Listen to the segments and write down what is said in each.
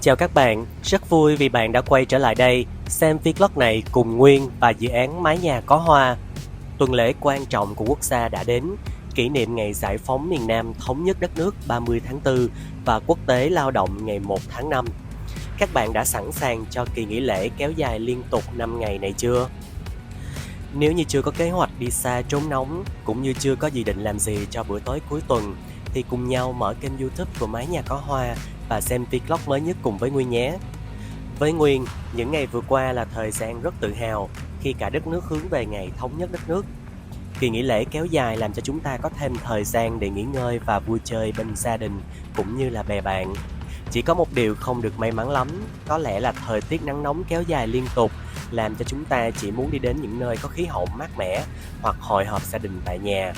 Chào các bạn, rất vui vì bạn đã quay trở lại đây xem vlog này cùng Nguyên và dự án mái nhà có hoa. Tuần lễ quan trọng của quốc gia đã đến, kỷ niệm ngày giải phóng miền Nam thống nhất đất nước 30 tháng 4 và Quốc tế Lao động ngày 1 tháng 5. Các bạn đã sẵn sàng cho kỳ nghỉ lễ kéo dài liên tục 5 ngày này chưa? Nếu như chưa có kế hoạch đi xa trốn nóng, cũng như chưa có dự định làm gì cho bữa tối cuối tuần, thì cùng nhau mở kênh YouTube của Mái Nhà Có Hoa và xem vlog mới nhất cùng với Nguyên nhé. Với Nguyên, những ngày vừa qua là thời gian rất tự hào khi cả đất nước hướng về ngày thống nhất đất nước. Kỳ nghỉ lễ kéo dài làm cho chúng ta có thêm thời gian để nghỉ ngơi và vui chơi bên gia đình cũng như là bè bạn. Chỉ có một điều không được may mắn lắm, có lẽ là thời tiết nắng nóng kéo dài liên tục làm cho chúng ta chỉ muốn đi đến những nơi có khí hậu mát mẻ hoặc hội họp gia đình tại nhà.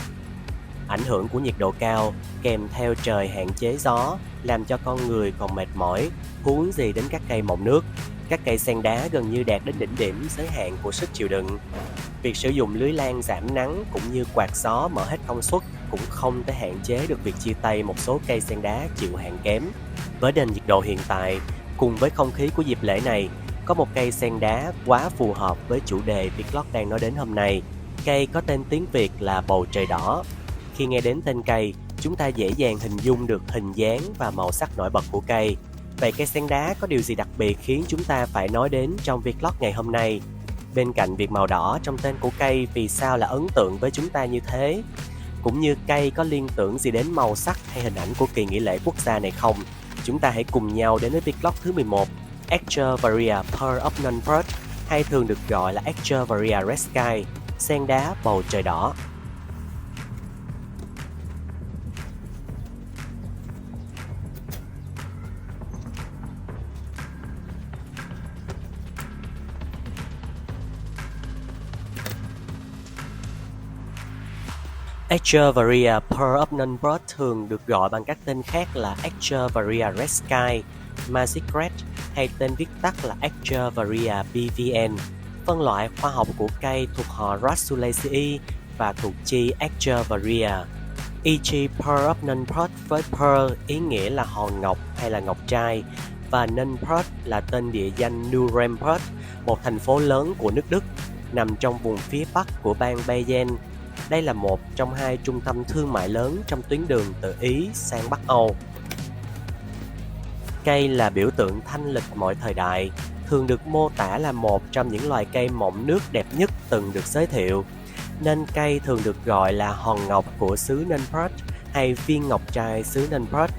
Ảnh hưởng của nhiệt độ cao kèm theo trời hạn chế gió làm cho con người còn mệt mỏi, huống gì đến các cây mọng nước. Các cây sen đá gần như đạt đến đỉnh điểm giới hạn của sức chịu đựng. Việc sử dụng lưới lan giảm nắng cũng như quạt gió mở hết công suất cũng không thể hạn chế được việc chia tay một số cây sen đá chịu hạn kém. Với nền nhiệt độ hiện tại, cùng với không khí của dịp lễ này, có một cây sen đá quá phù hợp với chủ đề vlog đang nói đến hôm nay. Cây có tên tiếng Việt là bầu trời đỏ. Khi nghe đến tên cây, chúng ta dễ dàng hình dung được hình dáng và màu sắc nổi bật của cây. Vậy cây sen đá có điều gì đặc biệt khiến chúng ta phải nói đến trong vlog ngày hôm nay? Bên cạnh việc màu đỏ trong tên của cây vì sao là ấn tượng với chúng ta như thế? Cũng như cây có liên tưởng gì đến màu sắc hay hình ảnh của kỳ nghỉ lễ quốc gia này không? Chúng ta hãy cùng nhau đến với vlog thứ 11, Echeverria Pearl of Nunport, hay thường được gọi là Echeverria Red Sky, sen đá bầu trời đỏ. Echeverria Pearl of Nunport thường được gọi bằng các tên khác là Echeverria Red Sky, Magic Red hay tên viết tắt là Echeverria BVN. Phân loại khoa học của cây thuộc họ Rassulaceae và thuộc chi Echeverria. E.g. Pearl of Nunport với Pearl ý nghĩa là hòn ngọc hay là ngọc trai và Nunport là tên địa danh Nuremberg, một thành phố lớn của nước Đức, nằm trong vùng phía bắc của bang Bayern. Đây là một trong hai trung tâm thương mại lớn trong tuyến đường từ Ý sang Bắc Âu. Cây là biểu tượng thanh lịch mọi thời đại, thường được mô tả là một trong những loài cây mọng nước đẹp nhất từng được giới thiệu, nên cây thường được gọi là hòn ngọc của xứ Nunport hay viên ngọc trai xứ Nunport.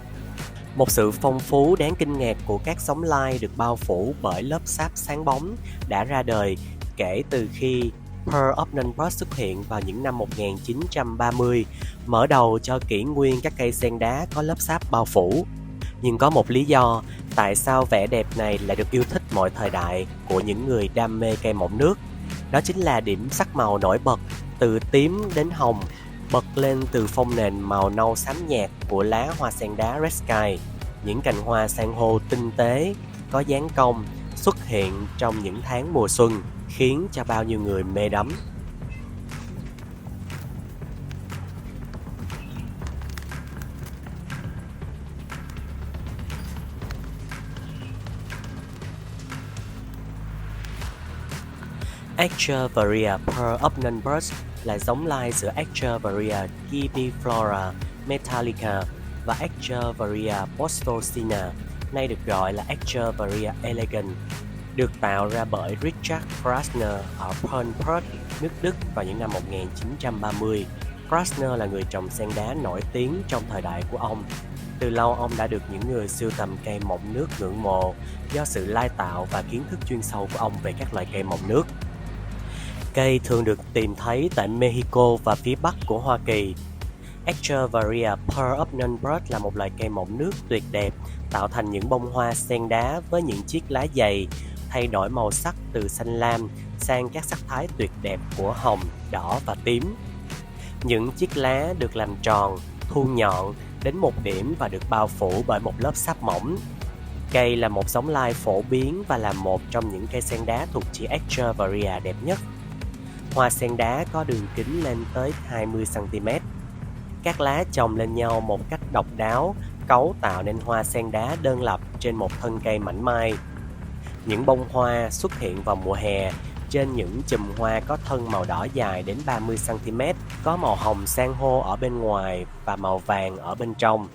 Một sự phong phú đáng kinh ngạc của các giống lai được bao phủ bởi lớp sáp sáng bóng đã ra đời kể từ khi Pearl of Nunport xuất hiện vào những năm 1930, mở đầu cho kỷ nguyên các cây sen đá có lớp sáp bao phủ. Nhưng có một lý do tại sao vẻ đẹp này lại được yêu thích mọi thời đại của những người đam mê cây mọng nước. Đó chính là điểm sắc màu nổi bật từ tím đến hồng, bật lên từ phông nền màu nâu xám nhạt của lá hoa sen đá Red Sky. Những cành hoa san hô tinh tế, có dáng cong xuất hiện trong những tháng mùa xuân, khiến cho bao nhiêu người mê đắm. Echeverria Pearl of Nunport là giống lai giữa Echeverria gibiflora metallica và Echeverria postosina, nay được gọi là Echeverria elegans, được tạo ra bởi Richard Krasner ở Nunport, nước Đức vào những năm 1930. Krasner là người trồng sen đá nổi tiếng trong thời đại của ông. Từ lâu ông đã được những người sưu tầm cây mọng nước ngưỡng mộ do sự lai tạo và kiến thức chuyên sâu của ông về các loài cây mọng nước. Cây thường được tìm thấy tại Mexico và phía bắc của Hoa Kỳ. Echeverria Pearl of Nunport là một loài cây mọng nước tuyệt đẹp, tạo thành những bông hoa sen đá với những chiếc lá dày, thay đổi màu sắc từ xanh lam sang các sắc thái tuyệt đẹp của hồng, đỏ và tím. Những chiếc lá được làm tròn, thu nhọn đến một điểm và được bao phủ bởi một lớp sáp mỏng. Cây là một giống lai phổ biến và là một trong những cây sen đá thuộc chi Echeverria đẹp nhất. Hoa sen đá có đường kính lên tới 20 cm. Các lá chồng lên nhau một cách độc đáo cấu tạo nên hoa sen đá đơn lập trên một thân cây mảnh mai. Những bông hoa xuất hiện vào mùa hè trên những chùm hoa có thân màu đỏ dài đến 30 cm, có màu hồng san hô ở bên ngoài và màu vàng ở bên trong.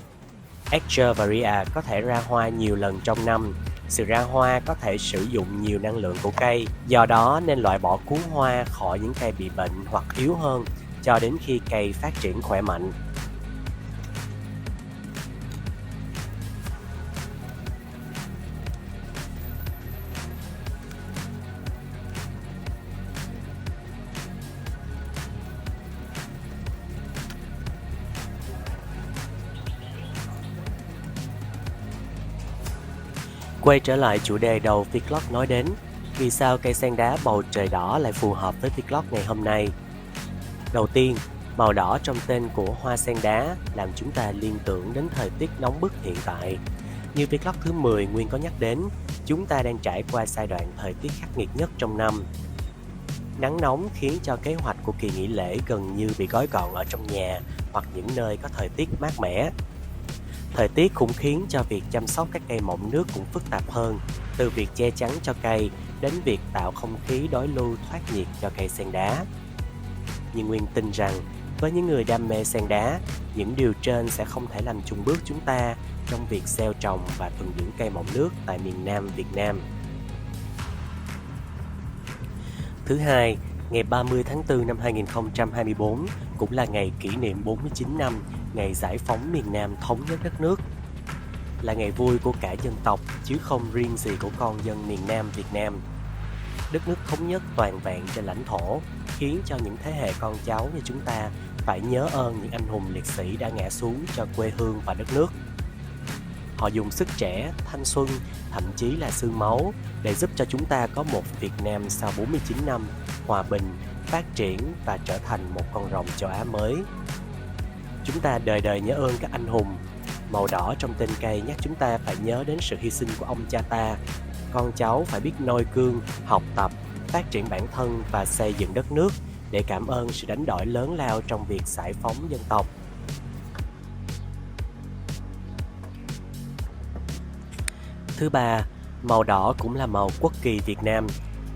Echeveria có thể ra hoa nhiều lần trong năm. Sự ra hoa có thể sử dụng nhiều năng lượng của cây, do đó nên loại bỏ cuốn hoa khỏi những cây bị bệnh hoặc yếu hơn cho đến khi cây phát triển khỏe mạnh. Quay trở lại chủ đề đầu vlog nói đến, vì sao cây sen đá bầu trời đỏ lại phù hợp với vlog ngày hôm nay. Đầu tiên, màu đỏ trong tên của hoa sen đá làm chúng ta liên tưởng đến thời tiết nóng bức hiện tại. Như vlog thứ 10 Nguyên có nhắc đến, chúng ta đang trải qua giai đoạn thời tiết khắc nghiệt nhất trong năm. Nắng nóng khiến cho kế hoạch của kỳ nghỉ lễ gần như bị gói gọn ở trong nhà hoặc những nơi có thời tiết mát mẻ. Thời tiết cũng khiến cho việc chăm sóc các cây mọng nước cũng phức tạp hơn, từ việc che chắn cho cây đến việc tạo không khí đối lưu thoát nhiệt cho cây sen đá. Nhưng Nguyên tin rằng, với những người đam mê sen đá, những điều trên sẽ không thể làm chùn bước chúng ta trong việc gieo trồng và thuần dưỡng cây mọng nước tại miền Nam Việt Nam. Thứ hai, ngày 30 tháng 4 năm 2024 cũng là ngày kỷ niệm 49 năm ngày giải phóng miền Nam thống nhất đất nước. Là ngày vui của cả dân tộc chứ không riêng gì của con dân miền Nam Việt Nam. Đất nước thống nhất toàn vẹn trên lãnh thổ khiến cho những thế hệ con cháu như chúng ta phải nhớ ơn những anh hùng liệt sĩ đã ngã xuống cho quê hương và đất nước. Họ dùng sức trẻ, thanh xuân, thậm chí là xương máu để giúp cho chúng ta có một Việt Nam sau 49 năm hòa bình, phát triển và trở thành một con rồng châu Á mới. Chúng ta đời đời nhớ ơn các anh hùng. Màu đỏ trong tên cây nhắc chúng ta phải nhớ đến sự hy sinh của ông cha ta. Con cháu phải biết noi gương, học tập, phát triển bản thân và xây dựng đất nước để cảm ơn sự đánh đổi lớn lao trong việc giải phóng dân tộc. Thứ ba, màu đỏ cũng là màu quốc kỳ Việt Nam.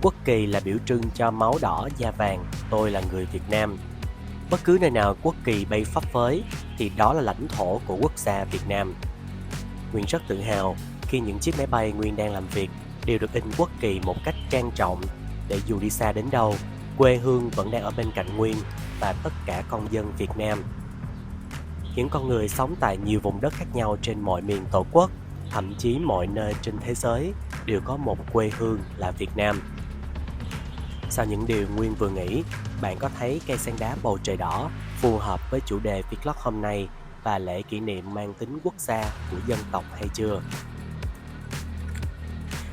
Quốc kỳ là biểu trưng cho máu đỏ da vàng, tôi là người Việt Nam. Bất cứ nơi nào quốc kỳ bay phấp phới thì đó là lãnh thổ của quốc gia Việt Nam. Nguyên rất tự hào khi những chiếc máy bay Nguyên đang làm việc đều được in quốc kỳ một cách trang trọng để dù đi xa đến đâu, quê hương vẫn đang ở bên cạnh Nguyên và tất cả con dân Việt Nam. Những con người sống tại nhiều vùng đất khác nhau trên mọi miền Tổ quốc, thậm chí mọi nơi trên thế giới đều có một quê hương là Việt Nam. Sau những điều Nguyên vừa nghĩ, bạn có thấy cây sen đá bầu trời đỏ phù hợp với chủ đề vlog hôm nay và lễ kỷ niệm mang tính quốc gia của dân tộc hay chưa?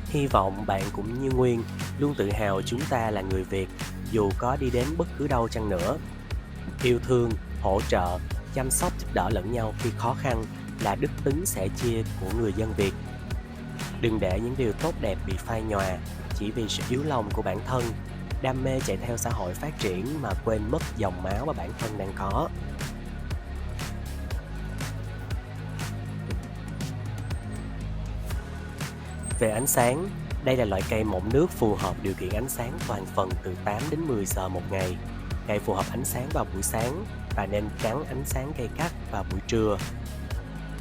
Hy vọng bạn cũng như Nguyên luôn tự hào chúng ta là người Việt dù có đi đến bất cứ đâu chăng nữa. Yêu thương, hỗ trợ, chăm sóc giúp đỡ lẫn nhau khi khó khăn là đức tính sẻ chia của người dân Việt. Đừng để những điều tốt đẹp bị phai nhòa chỉ vì sự yếu lòng của bản thân, đam mê chạy theo xã hội phát triển mà quên mất dòng máu mà bản thân đang có. Về ánh sáng, đây là loại cây mọng nước phù hợp điều kiện ánh sáng toàn phần từ 8 đến 10 giờ một ngày. Cây phù hợp ánh sáng vào buổi sáng và nên tránh ánh sáng gay gắt vào buổi trưa.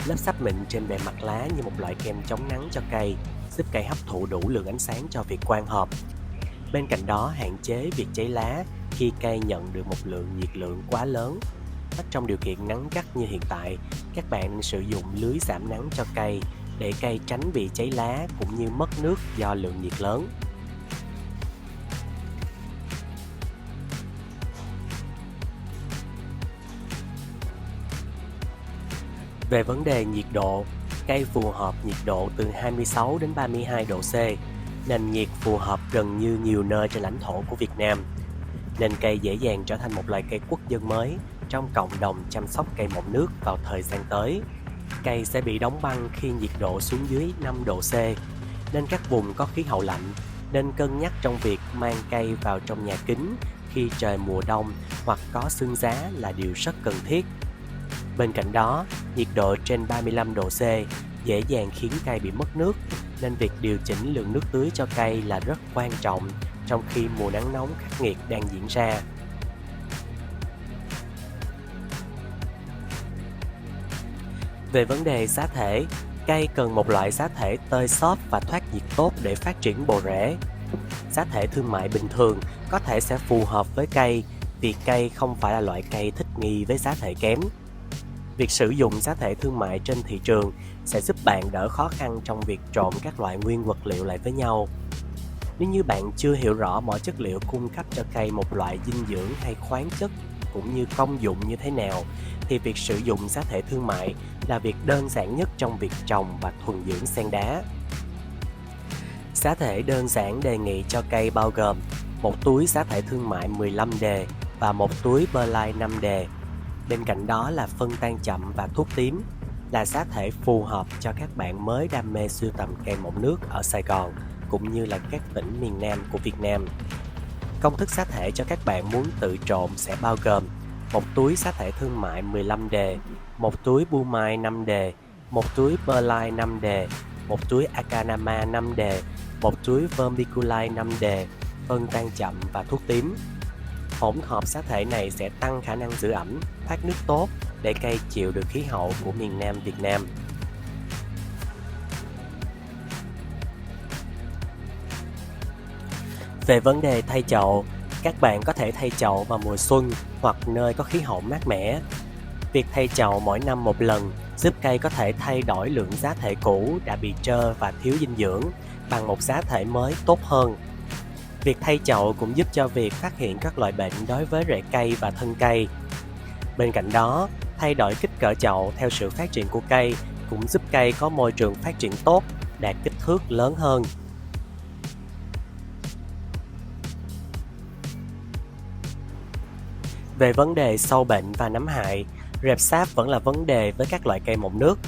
Lớp sáp mịn trên bề mặt lá như một loại kem chống nắng cho cây, giúp cây hấp thụ đủ lượng ánh sáng cho việc quang hợp. Bên cạnh đó, hạn chế việc cháy lá khi cây nhận được một lượng nhiệt lượng quá lớn. Trong điều kiện nắng gắt như hiện tại, các bạn nên sử dụng lưới giảm nắng cho cây để cây tránh bị cháy lá cũng như mất nước do lượng nhiệt lớn. Về vấn đề nhiệt độ, cây phù hợp nhiệt độ từ 26 đến 32 độ C. Nền nhiệt phù hợp gần như nhiều nơi trên lãnh thổ của Việt Nam. Nên cây dễ dàng trở thành một loài cây quốc dân mới trong cộng đồng chăm sóc cây mọng nước vào thời gian tới. Cây sẽ bị đóng băng khi nhiệt độ xuống dưới 5 độ C, nên các vùng có khí hậu lạnh nên cân nhắc trong việc mang cây vào trong nhà kính khi trời mùa đông hoặc có sương giá là điều rất cần thiết. Bên cạnh đó, nhiệt độ trên 35 độ C dễ dàng khiến cây bị mất nước, nên việc điều chỉnh lượng nước tưới cho cây là rất quan trọng trong khi mùa nắng nóng khắc nghiệt đang diễn ra. Về vấn đề xá thể, cây cần một loại xá thể tơi xốp và thoát nhiệt tốt để phát triển bộ rễ. Xá thể thương mại bình thường có thể sẽ phù hợp với cây vì cây không phải là loại cây thích nghi với xá thể kém. Việc sử dụng xá thể thương mại trên thị trường sẽ giúp bạn đỡ khó khăn trong việc trộn các loại nguyên vật liệu lại với nhau. Nếu như bạn chưa hiểu rõ mỗi chất liệu cung cấp cho cây một loại dinh dưỡng hay khoáng chất cũng như công dụng như thế nào, thì việc sử dụng xá thể thương mại là việc đơn giản nhất trong việc trồng và thuần dưỡng sen đá. Xá thể đơn giản đề nghị cho cây bao gồm một túi xá thể thương mại 15 đề và một túi Perlite 5 đề. Bên cạnh đó là phân tan chậm và thuốc tím, là xá thể phù hợp cho các bạn mới đam mê sưu tầm cây mọng nước ở Sài Gòn cũng như là các tỉnh miền Nam của Việt Nam. Công thức xá thể cho các bạn muốn tự trộn sẽ bao gồm một túi xá thể thương mại 15 đề, một túi Boomai 5 đề, một túi Perlite 5 đề, một túi Akanama 5 đề, một túi Vermiculite 5 đề, phân tan chậm và thuốc tím. Hỗn hợp xá thể này sẽ tăng khả năng giữ ẩm, thoát nước tốt để cây chịu được khí hậu của miền Nam Việt Nam. Về vấn đề thay chậu, các bạn có thể thay chậu vào mùa xuân hoặc nơi có khí hậu mát mẻ. Việc thay chậu mỗi năm một lần giúp cây có thể thay đổi lượng xá thể cũ đã bị trơ và thiếu dinh dưỡng bằng một xá thể mới tốt hơn. Việc thay chậu cũng giúp cho việc phát hiện các loại bệnh đối với rễ cây và thân cây. Bên cạnh đó, thay đổi kích cỡ chậu theo sự phát triển của cây cũng giúp cây có môi trường phát triển tốt, đạt kích thước lớn hơn. Về vấn đề sâu bệnh và nấm hại, rệp sáp vẫn là vấn đề với các loại cây mọng nước.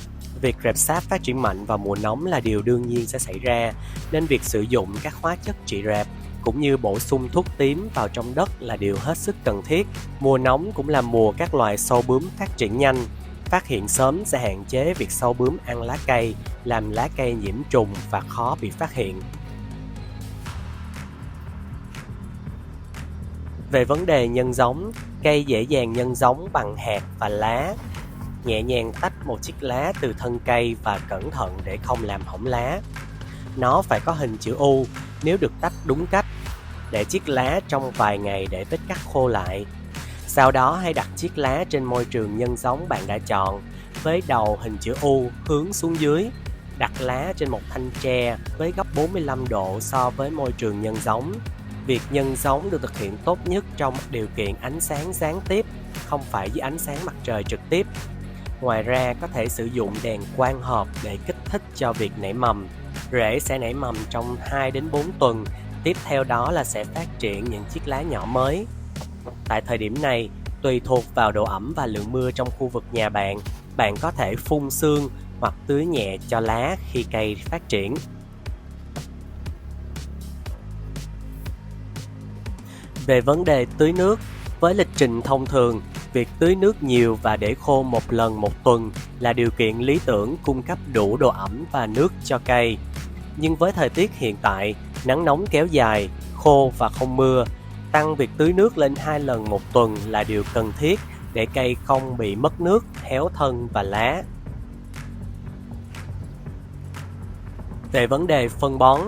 Việc rệp sáp phát triển mạnh vào mùa nóng là điều đương nhiên sẽ xảy ra, nên việc sử dụng các hóa chất trị rệp cũng như bổ sung thuốc tím vào trong đất là điều hết sức cần thiết. Mùa nóng cũng là mùa các loài sâu bướm phát triển nhanh. Phát hiện sớm sẽ hạn chế việc sâu bướm ăn lá cây, làm lá cây nhiễm trùng và khó bị phát hiện. Về vấn đề nhân giống, cây dễ dàng nhân giống bằng hạt và lá. Nhẹ nhàng tách một chiếc lá từ thân cây và cẩn thận để không làm hỏng lá. Nó phải có hình chữ U nếu được tách đúng cách. Để chiếc lá trong vài ngày để vết cắt khô lại. Sau đó hãy đặt chiếc lá trên môi trường nhân giống bạn đã chọn, với đầu hình chữ U hướng xuống dưới. Đặt lá trên một thanh tre với góc 45 độ so với môi trường nhân giống. Việc nhân giống được thực hiện tốt nhất trong điều kiện ánh sáng gián tiếp, không phải dưới ánh sáng mặt trời trực tiếp. Ngoài ra có thể sử dụng đèn quang hợp để kích thích cho việc nảy mầm. Rễ sẽ nảy mầm trong 2 đến 4 tuần, tiếp theo đó là sẽ phát triển những chiếc lá nhỏ mới. Tại thời điểm này, tùy thuộc vào độ ẩm và lượng mưa trong khu vực nhà bạn, bạn có thể phun sương hoặc tưới nhẹ cho lá khi cây phát triển. Về vấn đề tưới nước, với lịch trình thông thường, việc tưới nước nhiều và để khô một lần một tuần là điều kiện lý tưởng cung cấp đủ độ ẩm và nước cho cây. Nhưng với thời tiết hiện tại, nắng nóng kéo dài, khô và không mưa, tăng việc tưới nước lên 2 lần một tuần là điều cần thiết để cây không bị mất nước, héo thân và lá. Về vấn đề phân bón,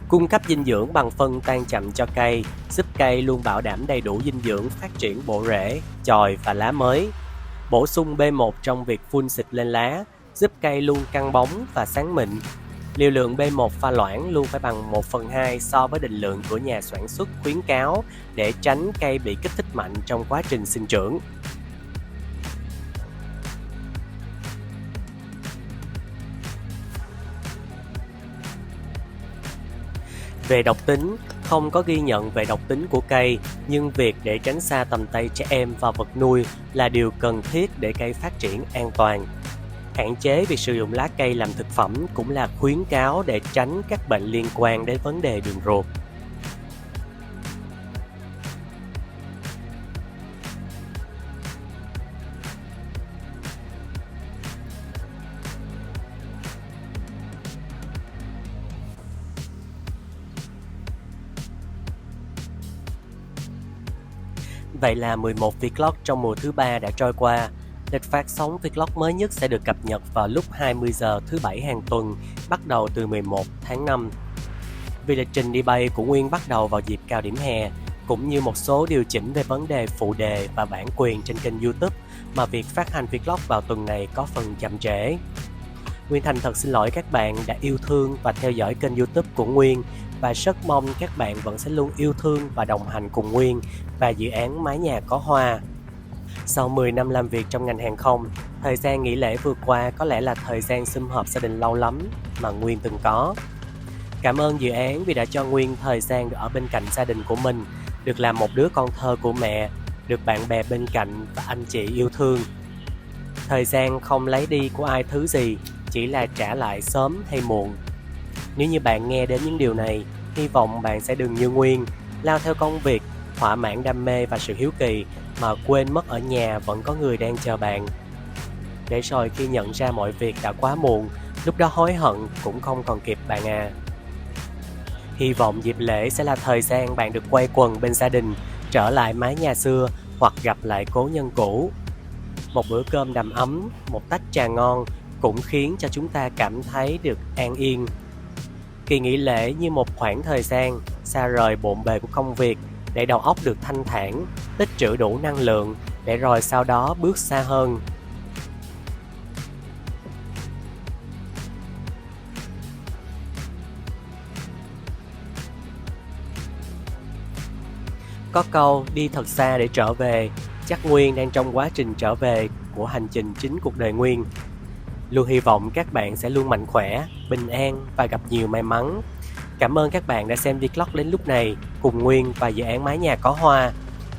cung cấp dinh dưỡng bằng phân tan chậm cho cây, giúp cây luôn bảo đảm đầy đủ dinh dưỡng phát triển bộ rễ, chồi và lá mới. Bổ sung B1 trong việc phun xịt lên lá, giúp cây luôn căng bóng và sáng mịn. Liều lượng B1 pha loãng luôn phải bằng 1/2 so với định lượng của nhà sản xuất khuyến cáo để tránh cây bị kích thích mạnh trong quá trình sinh trưởng. Về độc tính, không có ghi nhận về độc tính của cây, nhưng việc để tránh xa tầm tay trẻ em và vật nuôi là điều cần thiết để cây phát triển an toàn. Hạn chế việc sử dụng lá cây làm thực phẩm cũng là khuyến cáo để tránh các bệnh liên quan đến vấn đề đường ruột. Vậy là 11 vlog trong mùa thứ 3 đã trôi qua. Lịch phát sóng vlog mới nhất sẽ được cập nhật vào lúc 20 giờ thứ Bảy hàng tuần, bắt đầu từ 11 tháng 5. Vì lịch trình đi bay của Nguyên bắt đầu vào dịp cao điểm hè, cũng như một số điều chỉnh về vấn đề phụ đề và bản quyền trên kênh YouTube, mà việc phát hành vlog vào tuần này có phần chậm trễ. Nguyên thành thật xin lỗi các bạn đã yêu thương và theo dõi kênh YouTube của Nguyên, và rất mong các bạn vẫn sẽ luôn yêu thương và đồng hành cùng Nguyên và dự án Mái Nhà Có Hoa. Sau 10 năm làm việc trong ngành hàng không, thời gian nghỉ lễ vừa qua có lẽ là thời gian sum họp gia đình lâu lắm mà Nguyên từng có. Cảm ơn dự án vì đã cho Nguyên thời gian được ở bên cạnh gia đình của mình, được làm một đứa con thơ của mẹ, được bạn bè bên cạnh và anh chị yêu thương. Thời gian không lấy đi của ai thứ gì, chỉ là trả lại sớm hay muộn. Nếu như bạn nghe đến những điều này, hy vọng bạn sẽ đừng như Nguyên, lao theo công việc, thỏa mãn đam mê và sự hiếu kỳ mà quên mất ở nhà vẫn có người đang chờ bạn. Để rồi khi nhận ra mọi việc đã quá muộn, lúc đó hối hận cũng không còn kịp bạn à. Hy vọng dịp lễ sẽ là thời gian bạn được quây quần bên gia đình, trở lại mái nhà xưa hoặc gặp lại cố nhân cũ. Một bữa cơm đầm ấm, một tách trà ngon cũng khiến cho chúng ta cảm thấy được an yên. Kỳ nghỉ lễ như một khoảng thời gian xa rời bộn bề của công việc để đầu óc được thanh thản, tích trữ đủ năng lượng để rồi sau đó bước xa hơn. Có câu đi thật xa để trở về, chắc Nguyên đang trong quá trình trở về của hành trình chính cuộc đời Nguyên. Luôn hy vọng các bạn sẽ luôn mạnh khỏe, bình an và gặp nhiều may mắn. Cảm ơn các bạn đã xem vlog đến lúc này cùng Nguyên và dự án Mái Nhà Có Hoa.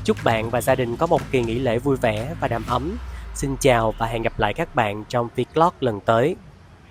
Chúc bạn và gia đình có một kỳ nghỉ lễ vui vẻ và đầm ấm. Xin chào và hẹn gặp lại các bạn trong vlog lần tới.